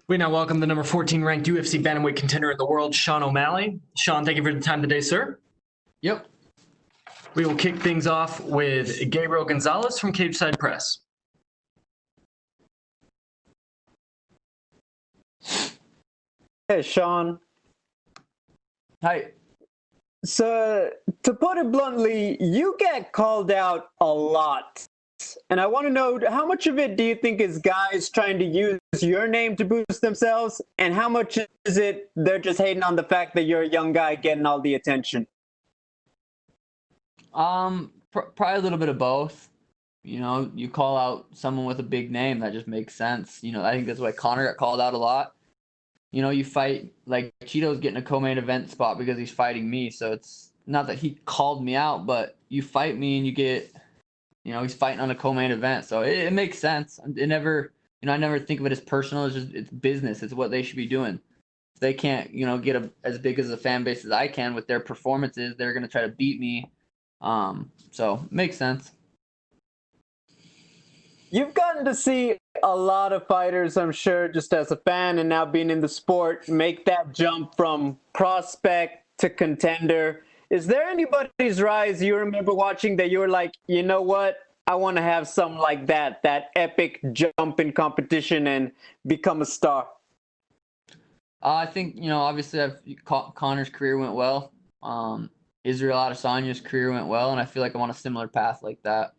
We now welcome the number 14 ranked UFC bantamweight contender in the world, Sean O'Malley. Sean, thank you for the time today, sir. Yep. We will kick things off with Gabriel Gonzalez from Cageside Press. Hey, Sean. Hi. So, to put it bluntly, you get called out a lot. And I want to know, how much of it do you think is guys trying to use your name to boost themselves? And how much is it they're just hating on the fact that you're a young guy getting all the attention? Probably a little bit of both. You know, you call out someone with a big name, that just makes sense. You know, I think that's why Conor got called out a lot. You know, you fight, like, Cheeto's getting a co-main event spot because he's fighting me. So it's not that he called me out, but you fight me and you get, you know, he's fighting on a co-main event. So it makes sense. It never, you know, I never think of it as personal. It's just, it's business. It's what they should be doing. If they can't, you know, get as big as a fan base as I can with their performances, they're going to try to beat me. So it makes sense. You've gotten to see a lot of fighters, I'm sure, just as a fan and now being in the sport, make that jump from prospect to contender. Is there anybody's rise you remember watching that you were like, you know what? I want to have something like that epic jump in competition and become a star? I think, you know, obviously Conor's career went well. Israel Adesanya's career went well, and I feel like I'm on a similar path like that.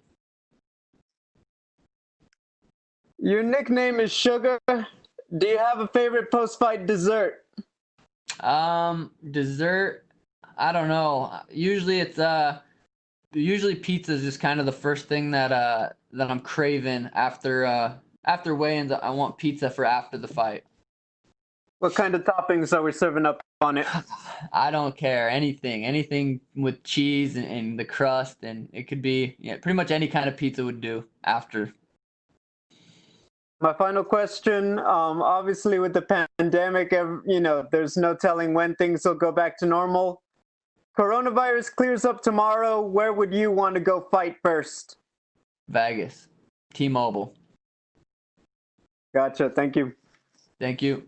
Your nickname is Sugar. Do you have a favorite post-fight dessert? Dessert, I don't know. Usually pizza is just kind of the first thing that I'm craving after weigh-ins. I want pizza for after the fight. What kind of toppings are we serving up on it? I don't care. Anything with cheese and the crust, and it could be, yeah, pretty much any kind of pizza would do after. My final question, obviously with the pandemic, you know, there's no telling when things will go back to normal. Coronavirus clears up tomorrow. Where would you want to go fight first? Vegas. T-Mobile. Gotcha. Thank you. Thank you.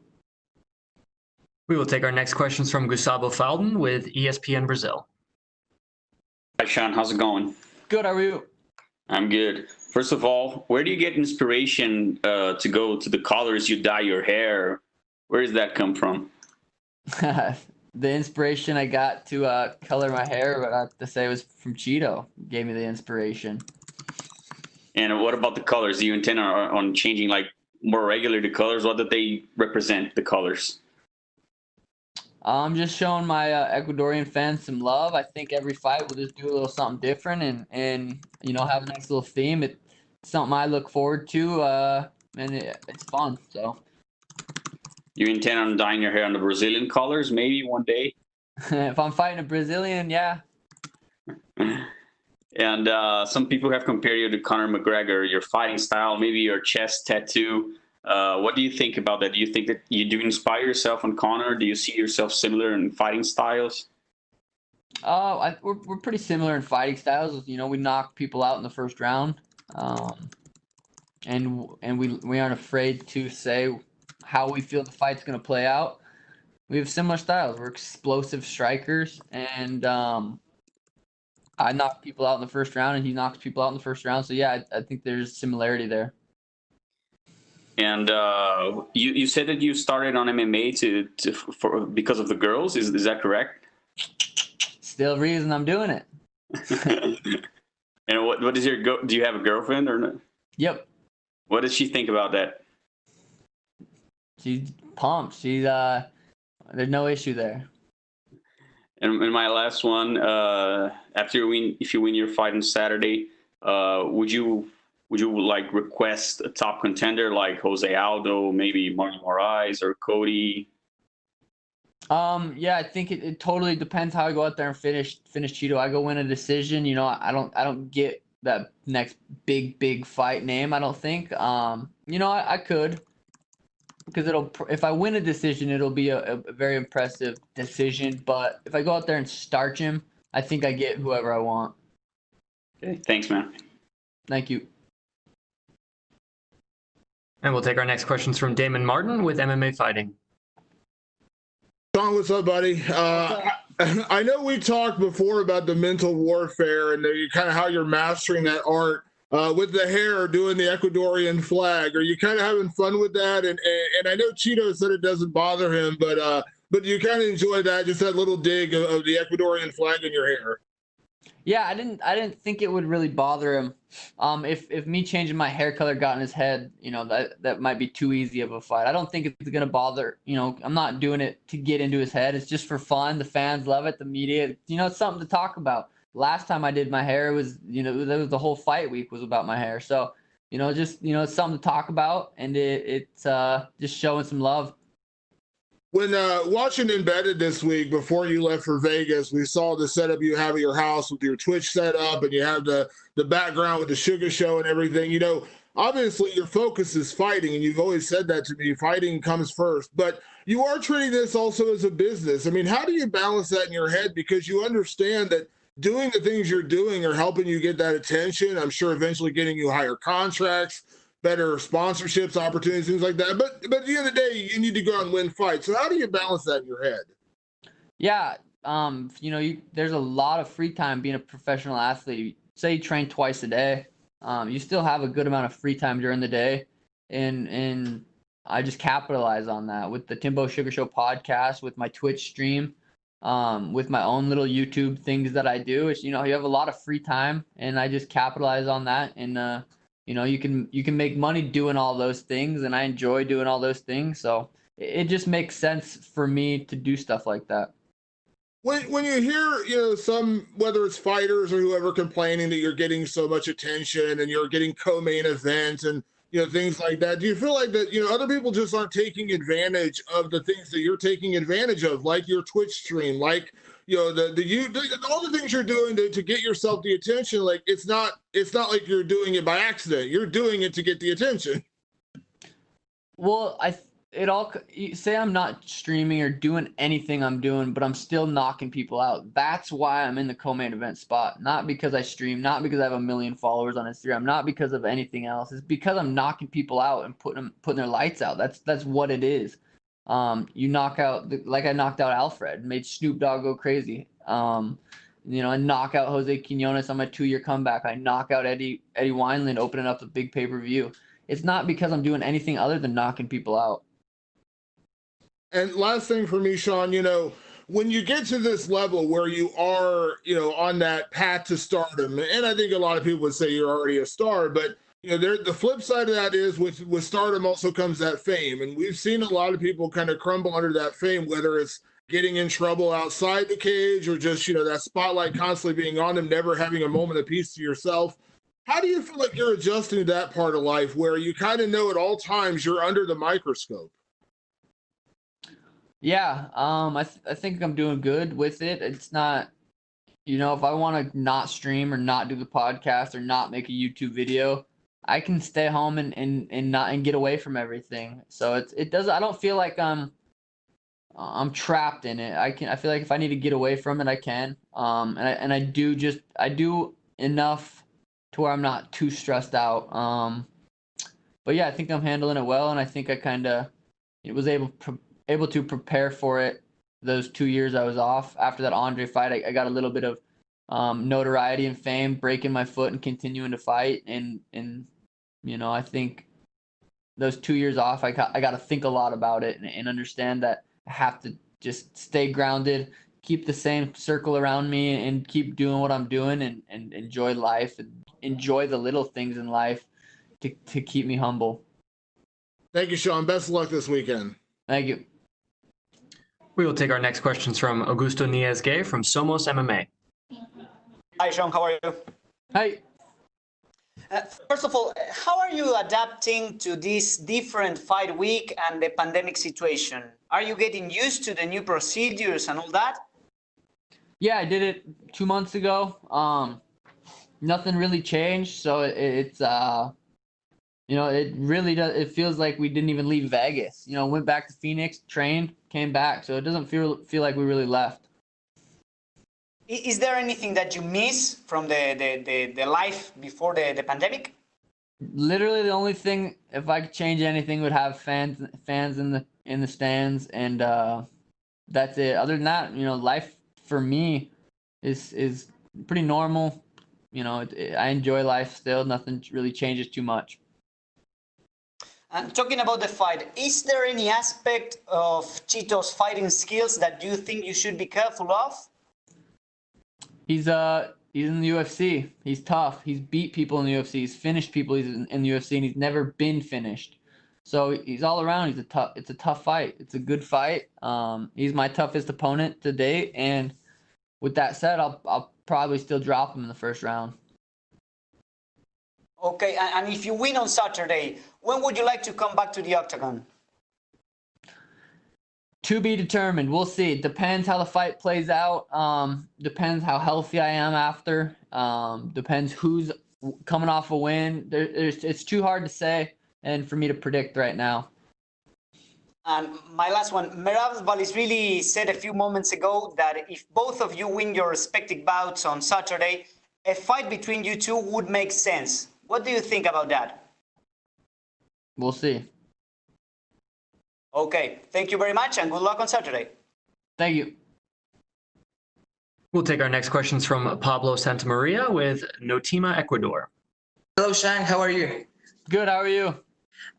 We will take our next questions from Gustavo Falden with ESPN Brazil. Hi, Sean. How's it going? Good. How are you? I'm good. First of all, where do you get inspiration to go to the colors you dye your hair? Where does that come from? The inspiration I got to color my hair, but I have to say, it was from Cheeto. Gave me the inspiration. And what about the colors? Do you intend on changing, like, more regular the colors? What do they represent, the colors? I'm just showing my Ecuadorian fans some love. I think every fight we'll just do a little something different and you know, have a nice little theme. It's something I look forward to, and it's fun. So You intend on dyeing your hair on the Brazilian colors maybe one day? if I'm fighting a Brazilian, yeah. And some people have compared you to Conor McGregor, your fighting style, maybe your chest tattoo. What do you think about that? Do you think that you do inspire yourself on Conor? Do you see yourself similar in fighting styles? We're pretty similar in fighting styles. You know, we knock people out in the first round, and we aren't afraid to say how we feel the fight's going to play out. We have similar styles. We're explosive strikers, and I knock people out in the first round, and he knocks people out in the first round. So yeah, I think there's similarity there. And you said that you started on MMA because of the girls. Is that correct? Still a reason I'm doing it. And what is do you have a girlfriend or not? Yep. What does she think about that? She's pumped. She's there's no issue there. And my last one, if you win your fight on Saturday, would you like request a top contender like Jose Aldo, maybe Marlon Moraes or Cody? Yeah, I think it totally depends how I go out there and finish Cheeto. I go win a decision. You know, I don't get that next big fight name. I don't think. You know, I could, because if I win a decision, it'll be a very impressive decision. But if I go out there and starch him, I think I get whoever I want. Okay, thanks, man. Thank you. And we'll take our next questions from Damon Martin with MMA Fighting. Sean, what's up, buddy? I know we talked before about the mental warfare and kind of how you're mastering that art with the hair, doing the Ecuadorian flag. Are you kind of having fun with that? And I know Cheeto said it doesn't bother him, but you kind of enjoy that, just that little dig of the Ecuadorian flag in your hair. Yeah, I didn't think it would really bother him. If me changing my hair color got in his head, that might be too easy of a fight. I don't think it's gonna bother. I'm not doing it to get into his head. It's just for fun. The fans love it. The media, it's something to talk about. Last time I did my hair, it was, that was the whole fight week was about my hair. So, it's something to talk about, and it's just showing some love. When watching Embedded this week, before you left for Vegas, we saw the setup you have at your house with your Twitch setup, and you have the background with the Sugar Show and everything. Obviously your focus is fighting, and you've always said that to me. Fighting comes first, but you are treating this also as a business. I mean, how do you balance that in your head? Because you understand that doing the things you're doing are helping you get that attention. I'm sure eventually getting you higher contracts, better sponsorships, opportunities, things like that. But at the end of the day, you need to go out and win fights. So how do you balance that in your head? Yeah, there's a lot of free time being a professional athlete. Say you train twice a day, you still have a good amount of free time during the day, and I just capitalize on that with the Timbo Sugar Show podcast, with my Twitch stream, with my own little YouTube things that I do. It's you have a lot of free time, and I just capitalize on that, and you can make money doing all those things, and I enjoy doing all those things. So it just makes sense for me to do stuff like that. When you hear, some, whether it's fighters or whoever, complaining that you're getting so much attention and you're getting co-main events and, things like that, do you feel like that, other people just aren't taking advantage of the things that you're taking advantage of, like your Twitch stream, like, all the things you're doing to get yourself the attention? Like, it's not like you're doing it by accident. You're doing it to get the attention. Well, say I'm not streaming or doing anything I'm doing, but I'm still knocking people out. That's why I'm in the co-main event spot. Not because I stream, not because I have 1 million followers on Instagram, not because of anything else. It's because I'm knocking people out and putting their lights out. That's what it is. You knock out, like I knocked out Alfred, made Snoop Dogg go crazy. I knock out Jose Quinones on my 2-year comeback. I knock out Eddie Wineland, opening up the big pay-per-view. It's not because I'm doing anything other than knocking people out. And last thing for me, Sean, when you get to this level where you are, on that path to stardom, and I think a lot of people would say you're already a star, but the flip side of that is with stardom also comes that fame. And we've seen a lot of people kind of crumble under that fame, whether it's getting in trouble outside the cage or just, that spotlight constantly being on them, never having a moment of peace to yourself. How do you feel like you're adjusting to that part of life where you kind of know at all times you're under the microscope? Yeah, I think I'm doing good with it. It's not, if I want to not stream or not do the podcast or not make a YouTube video, I can stay home and get away from everything. So it doesn't. I don't feel like I'm trapped in it. I feel like if I need to get away from it, I can. And I do enough to where I'm not too stressed out. But yeah, I think I'm handling it well, and I think I kind of was able to prepare for it. Those 2 years I was off after that Andre fight, I got a little bit of notoriety and fame, breaking my foot and continuing to fight. And I think those 2 years off, I got to think a lot about it and understand that I have to just stay grounded, keep the same circle around me, and keep doing what I'm doing and enjoy life and enjoy the little things in life to keep me humble. Thank you, Sean. Best of luck this weekend. Thank you. We will take our next questions from Augusto Niez-Gay from Somos MMA. Hi, Sean. How are you? Hi. First of all, how are you adapting to this different fight week and the pandemic situation? Are you getting used to the new procedures and all that? Yeah, I did it 2 months ago. Nothing really changed, so it's it really does. It feels like we didn't even leave Vegas. Went back to Phoenix, trained, came back, so it doesn't feel like we really left. Is there anything that you miss from the life before the pandemic? Literally, the only thing, if I could change anything, would have fans in the stands, and that's it. Other than that, life for me is pretty normal. I enjoy life still. Nothing really changes too much. And talking about the fight, is there any aspect of Chito's fighting skills that you think you should be careful of? He's in the UFC. He's tough. He's beat people in the UFC. He's finished people in the UFC, and he's never been finished. So he's all around. It's a tough fight. It's a good fight. He's my toughest opponent to date, and with that said, I'll probably still drop him in the first round. Okay, and if you win on Saturday, when would you like to come back to the octagon? To be determined. We'll see. It depends how the fight plays out. Depends how healthy I am after. Depends who's coming off a win. It's too hard to say and for me to predict right now. And my last one, Merab Valisvili said a few moments ago that if both of you win your respective bouts on Saturday, a fight between you two would make sense. What do you think about that? We'll see. Okay, thank you very much and good luck on Saturday. Thank you. We'll take our next questions from Pablo Santamaria with Notima, Ecuador. Hello, Shang. How are you? Good. How are you?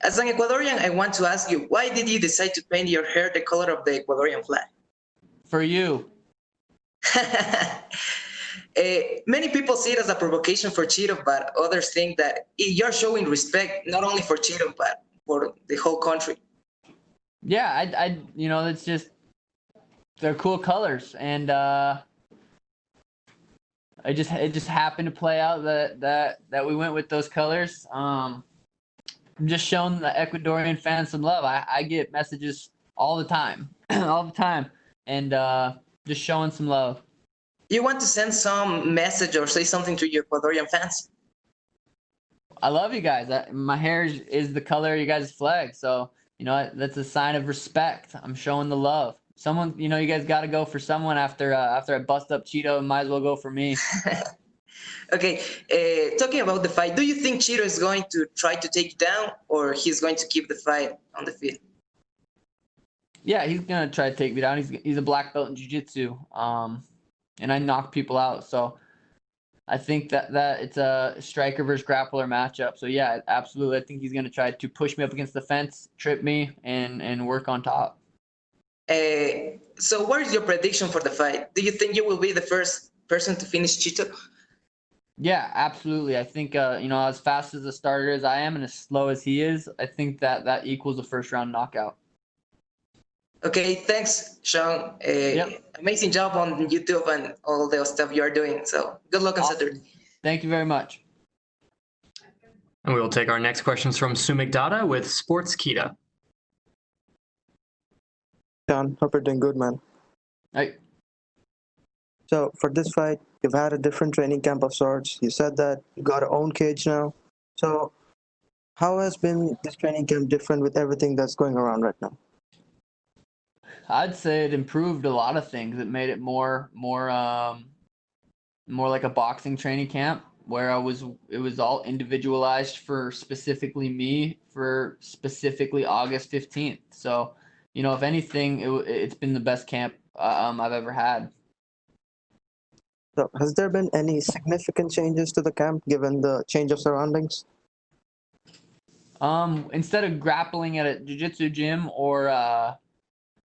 As an Ecuadorian, I want to ask you, why did you decide to paint your hair the color of the Ecuadorian flag? For you. Many people see it as a provocation for Cheeto, but others think that you're showing respect not only for Cheeto, but for the whole country. Yeah, it's just, they're cool colors, and it just happened to play out that we went with those colors. I'm just showing the Ecuadorian fans some love. I get messages all the time, and just showing some love. You want to send some message or say something to your Ecuadorian fans? I love you guys. My hair is the color of you guys' flag, so that's a sign of respect. I'm showing the love. Someone, you guys got to go for someone after I bust up Cheeto. Might as well go for me. Okay, talking about the fight, do you think Cheeto is going to try to take you down, or he's going to keep the fight on the field? Yeah, he's gonna try to take me down. He's a black belt in jiu-jitsu, and I knock people out. So I think that it's a striker versus grappler matchup. So yeah, absolutely. I think he's gonna try to push me up against the fence, trip me, and work on top. So what is your prediction for the fight? Do you think you will be the first person to finish Cheeto? Yeah, absolutely. I think as fast as a starter as I am and as slow as he is, I think that equals a first round knockout. Okay, thanks, Sean. Yep. Amazing job on YouTube and all the stuff you are doing. So good luck on Saturday. Thank you very much. And we will take our next questions from Sumik Dada with Sportskita. Sean, hope you're doing good, man. Hey. So for this fight, you've had a different training camp of sorts. You said that you got your own cage now. So how has been this training camp different with everything that's going around right now? I'd say it improved a lot of things. It made it more like a boxing training camp where it was all individualized for specifically me for specifically August 15th. So, if anything, it's been the best camp I've ever had. So has there been any significant changes to the camp given the change of surroundings? Instead of grappling at a jiu-jitsu gym or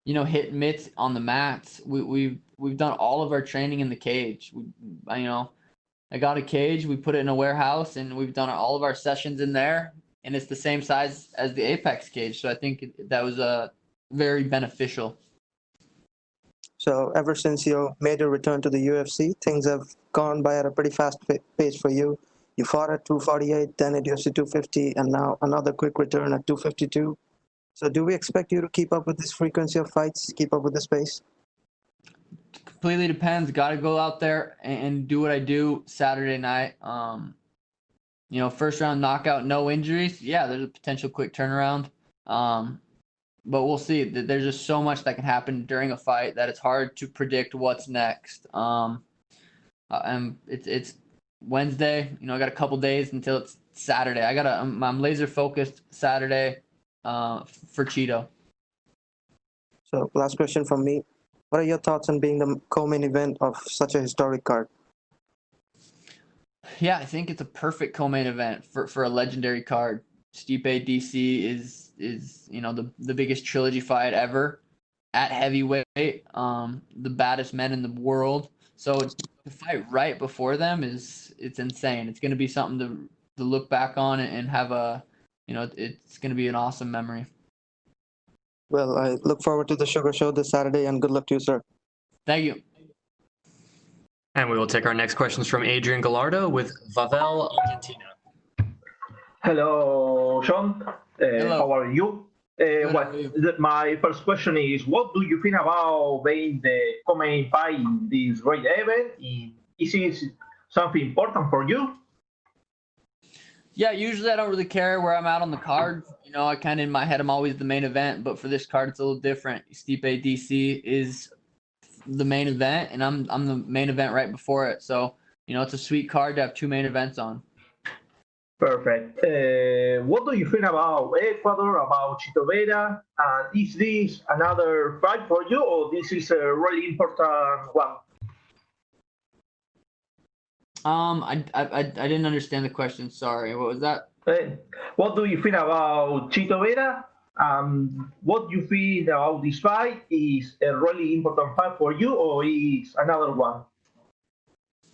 hit mitts on the mats, we've done all of our training in the cage. I got a cage, we put it in a warehouse, and we've done all of our sessions in there, and it's the same size as the Apex cage. So I think that was very beneficial. So ever since you made your return to the UFC, things have gone by at a pretty fast pace for you. You fought at 248, then at UFC 250, and now another quick return at 252. So do we expect you to keep up with this frequency of fights, keep up with this pace? Completely depends. Got to go out there and do what I do Saturday night. First round knockout, no injuries. Yeah, there's a potential quick turnaround. But we'll see. There's just so much that can happen during a fight that it's hard to predict what's next. And it's Wednesday. I got a couple days until Saturday. I'm laser focused Saturday for Cheeto. So, last question from me. What are your thoughts on being the co-main event of such a historic card? Yeah, I think it's a perfect co-main event for a legendary card. Stipe DC is the biggest trilogy fight ever at heavyweight, the baddest men in the world. So to fight right before them it's insane. It's going to be something to look back on and have it's going to be an awesome memory. Well, I look forward to the Sugar Show this Saturday, and good luck to you, sir. Thank you. And we will take our next questions from Adrian Gallardo with Vavel, Argentina. Hello, Sean. Hello. How are you? Good, how are you? My first question is, what do you think about being the co-main fight in this great event? Is it something important for you? Yeah, usually I don't really care where I'm at on the card. I kind of in my head I'm always the main event, but for this card it's a little different. Stipe DC is the main event, and I'm the main event right before it. So it's a sweet card to have two main events on. Perfect. What do you think about Ecuador, about Chito Vera? And is this another fight for you, or this is a really important one? I didn't understand the question. Sorry. What was that? What do you think about Chito Vera? What do you think about this fight? Is a really important fight for you, or is another one?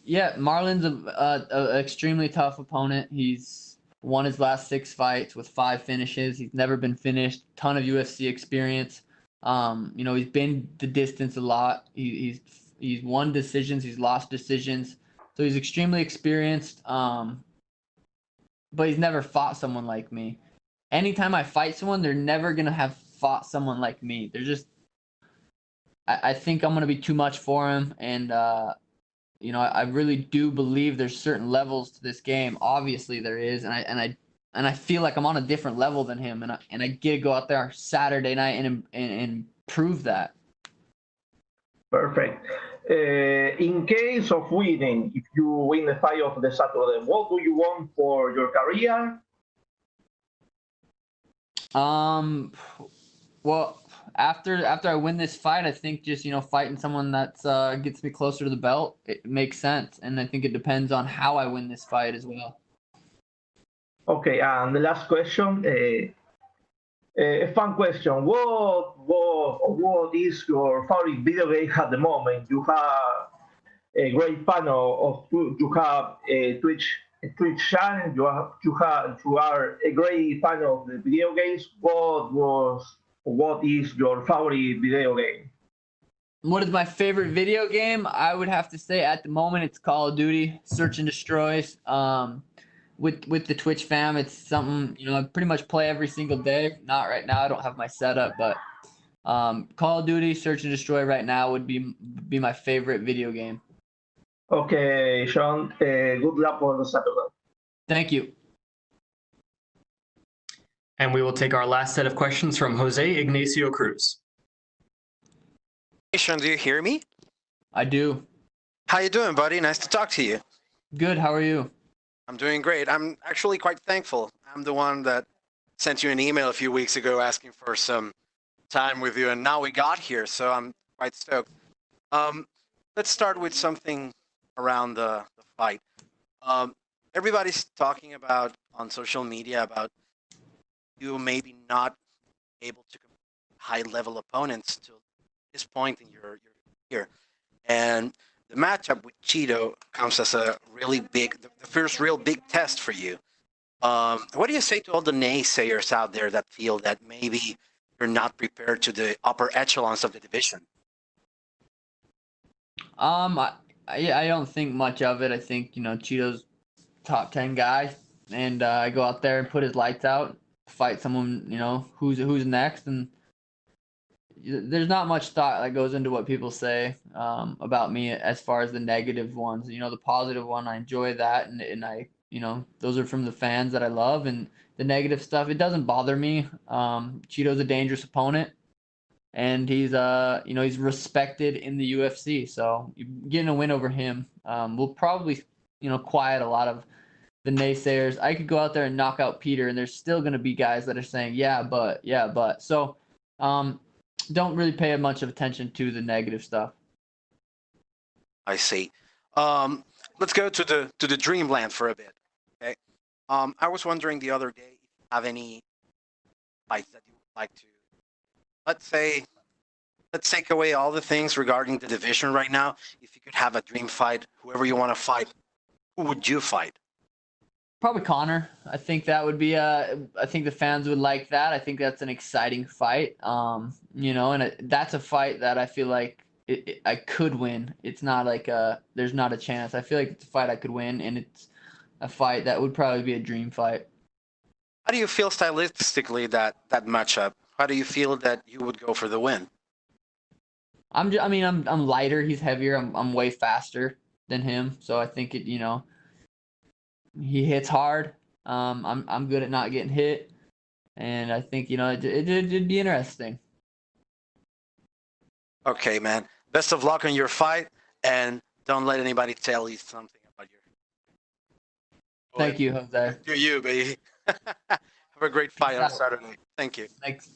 Yeah, Marlon's a extremely tough opponent. He's won his last 6 fights with 5 finishes. He's never been finished. Ton of UFC experience. He's been the distance a lot. He's won decisions. He's lost decisions. So he's extremely experienced. But he's never fought someone like me. Anytime I fight someone, they're never gonna have fought someone like me. They're just. I think I'm gonna be too much for him, and I really do believe there's certain levels to this game. Obviously there is, and I feel like I'm on a different level than him, and I get to go out there Saturday night and prove that. Perfect. In case of winning, if you win the fight of the Saturday, what do you want for your career? Well, after I win this fight, I think just fighting someone that gets me closer to the belt, it makes sense, and I think it depends on how I win this fight as well. Okay, and the last question, a fun question. What is your favorite video game at the moment? You have a great fan you have a Twitch channel. You are a great fan of the video games. What is your favorite video game? What is my favorite video game? I would have to say at the moment it's Call of Duty, Search and Destroys. With the Twitch fam, it's something I pretty much play every single day. Not right now, I don't have my setup, but Call of Duty, Search and Destroy right now would be my favorite video game. Okay, Sean. Good luck for the Saturday. Thank you. And we will take our last set of questions from Jose Ignacio Cruz. Hey, Sean, do you hear me? I do. How you doing, buddy? Nice to talk to you. Good. How are you? I'm doing great. I'm actually quite thankful. I'm the one that sent you an email a few weeks ago asking for some time with you, and now we got here, so I'm quite stoked. Let's start with something around the fight. Everybody's talking about on social media about you maybe not able to compete high-level opponents to this point in your career, and the matchup with Cheeto comes as a really big, the first real big test for you. What do you say to all the naysayers out there that feel that maybe you're not prepared to the upper echelons of the division? I don't think much of it. I think Cheeto's top 10 guy, and I go out there and put his lights out, fight someone who's next, and there's not much thought that goes into what people say about me as far as the negative ones. The positive one, I enjoy that, and I those are from the fans that I love, and the negative stuff, it doesn't bother me. Cheeto's a dangerous opponent, and he's he's respected in the UFC, so getting a win over him will probably quiet a lot of the naysayers. I could go out there and knock out Peter, and there's still going to be guys that are saying, yeah, but. So don't really pay much of attention to the negative stuff. I see. Let's go to the dreamland for a bit. Okay. I was wondering the other day if you have any fights that you would like to. Let's take away all the things regarding the division right now. If you could have a dream fight, whoever you want to fight, who would you fight? Probably Connor. I think that would be I think the fans would like that. I think that's an exciting fight. And that's a fight that I feel like I could win. It's not like there's not a chance. I feel like it's a fight I could win, and it's a fight that would probably be a dream fight. How do you feel stylistically that matchup? How do you feel that you would go for the win? I'm lighter. He's heavier. I'm way faster than him. So I think he hits hard. I'm good at not getting hit, and I think it'd be interesting. Okay, man. Best of luck on your fight, and don't let anybody tell you something about your. Thank you, Jose. Do you, baby? Have a great fight on Saturday. Thank you. Thanks.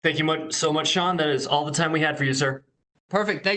Thank you so much, Sean. That is all the time we had for you, sir. Perfect. Thank